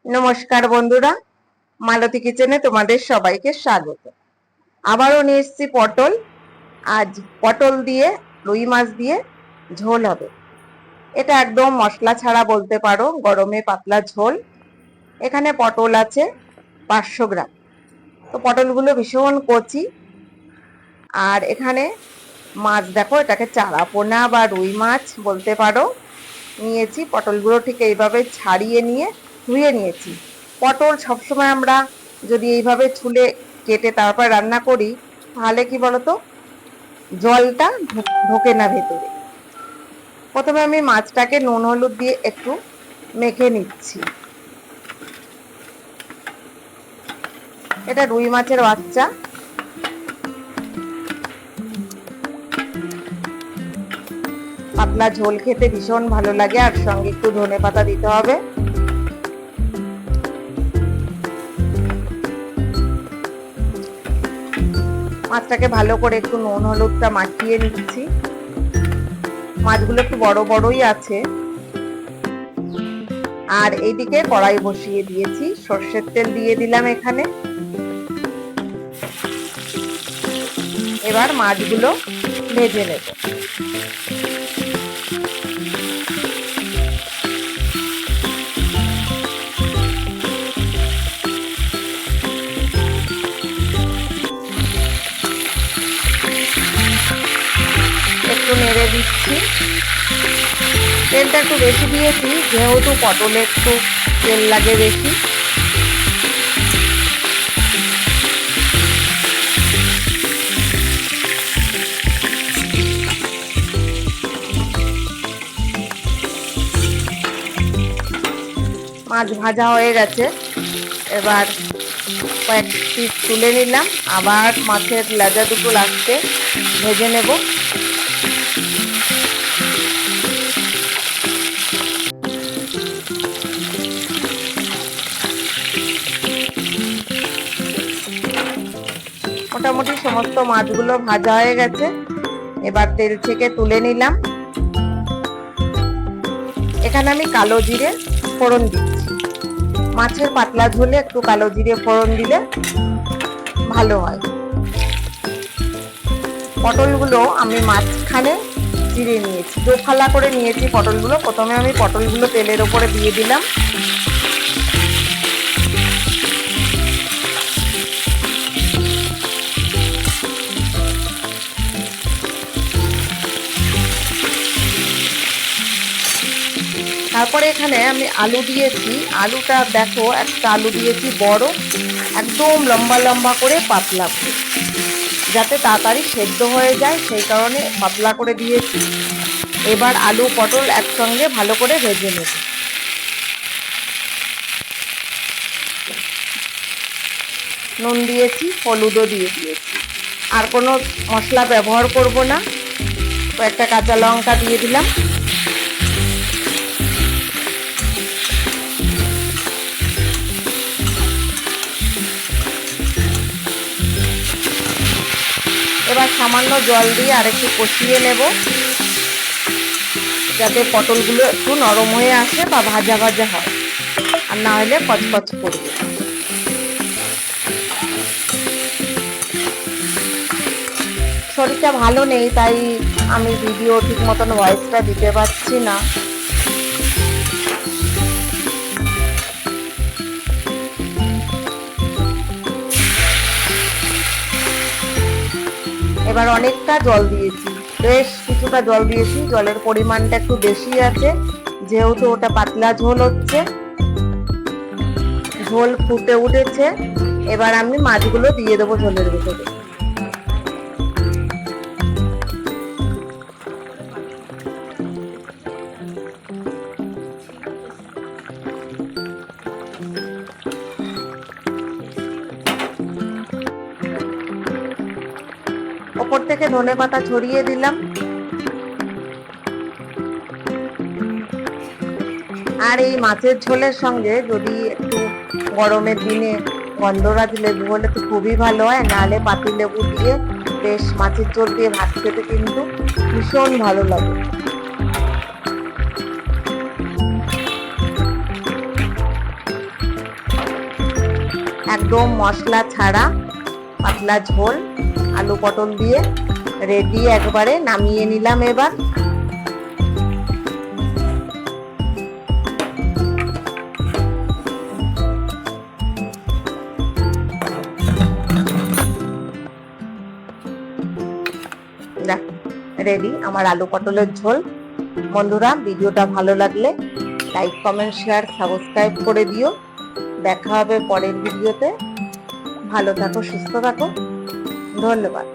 নমস্কার বন্ধুরা, মালতী কিচেনে তোমাদের সবাইকে স্বাগত। আবারও নিয়ে এসেছি পটল। আজ পটল দিয়ে রুই মাছ দিয়ে ঝোল হবে। এটা একদম মশলা ছাড়া বলতে পারো, গরমে পাতলা ঝোল। এখানে পটল আছে 500 গ্রাম। তো পটলগুলো ভীষণ কচি। আর এখানে মাছ দেখো, এটাকে চারাপোনা বা রুই মাছ বলতে পারো, নিয়েছি। পটলগুলো ঠিক এইভাবে ছাড়িয়ে নিয়ে ধুয়ে নিয়েছি। পটল সবসময় আমরা যদি এইভাবে ছুলে কেটে তারপর রান্না করি, তাহলে কি বলতো, জলটা ঢোকে না ভেতরে। প্রথমে আমি মাছটাকে নুন হলুদ দিয়ে একটু মেখে নিচ্ছি। এটা রুই মাছের বাচ্চা। পাতলা ঝোল খেতে ভীষণ ভালো লাগে, আর সঙ্গে একটু ধনেপাতা দিতে হবে। মাছটাকে ভালো করে একটু নুন হলুদটা মাখিয়ে নিচ্ছি। মাছগুলো একটু বড় বড়ই আছে। আর এইদিকে কড়াই বসিয়ে দিয়েছি, সর্ষের তেল দিয়ে দিলাম এখানে। এবার মাছগুলো ভেজে নেব। একটু নেড়ে দিচ্ছি। তেলটা একটু বেশি দিয়েছি, যেহেতু পটলে একটু তেল লাগে বেশি। মাছ ভাজা হয়ে গেছে। এবার কয়েক পিস তুলে নিলাম। আবার মাছের লেজা দুটো লাস্টে ভেজে নেব। মোটামুটি সমস্ত মাছগুলো ভাজা হয়ে গেছে। এবার তেল থেকে তুলে নিলাম। এখানে আমি কালো জিরে ফোড়ন দিচ্ছি। মাছের পাতলা ঝোলে একটু কালো জিরে ফোড়ন দিলে ভালো হয়। পটলগুলো আমি মাঝখানে চিড়ে নিয়েছি, দু ফালা করে নিয়েছি পটলগুলো। প্রথমে আমি পটলগুলো তেলের ওপরে দিয়ে দিলাম। তারপরে এখানে আমি আলু দিয়েছি। আলুটা দেখো, একটা আলু দিয়েছি বড়, একদম লম্বা লম্বা করে পাতলা করে, যাতে তাড়াতাড়ি সেদ্ধ হয়ে যায়, সেই কারণে পাতলা করে দিয়েছি। এবার আলু পটল একসঙ্গে ভালো করে ভেজে নেব। নুন দিয়েছি, হলুদও দিয়ে দিয়েছি। আর কোনো মশলা ব্যবহার করব না। কয়েকটা কাঁচা লঙ্কা দিয়ে দিলাম। এবার সামান্য জল দিয়ে আরেকটু কষিয়ে নেব, যাতে পটলগুলো একটু নরম হয়ে আসে বা ভাজা ভাজা হয়, আর না হলে কচকচ করবে। শরীরটা ভালো নেই, তাই আমি ভিডিও ঠিক মতন ভয়েসটা দিতে পারছি না। এবার অনেকটা জল দিয়েছি, বেশ কিছুটা জল দিয়েছি। জলের পরিমাণটা একটু বেশি আছে, যেহেতু ওটা পাতলা ঝোল হচ্ছে। ঝোল ফুটে উঠেছে। এবার আমি মাছগুলো দিয়ে দেবো ঝোলের ভিতরে। ওপর থেকে ধনেপাতা ছড়িয়ে দিলাম। আর এই মাছের ঝোলের সঙ্গে যদি একটু গরমের দিনে গন্ধরাজ লেবু হলে তো খুবই ভালো হয়, নাহলে পাতি লেবু দিয়ে বেশ মাছের ঝোল দিয়ে ভাত খেতে কিন্তু ভীষণ ভালো লাগে। একদম মশলা ছাড়া পাতলা ঝোল আলু পটল দিয়ে রেডি, একবারে নামিয়ে নিলাম। এবার রেডি আমার আলু পটলের ঝোল। বন্ধুরা, ভিডিওটা ভালো লাগলে লাইক, কমেন্ট, শেয়ার, সাবস্ক্রাইব করে দিও। দেখা হবে পরের ভিডিওতে। ভালো থাকো, সুস্থ থাকো, ধন্যবাদ।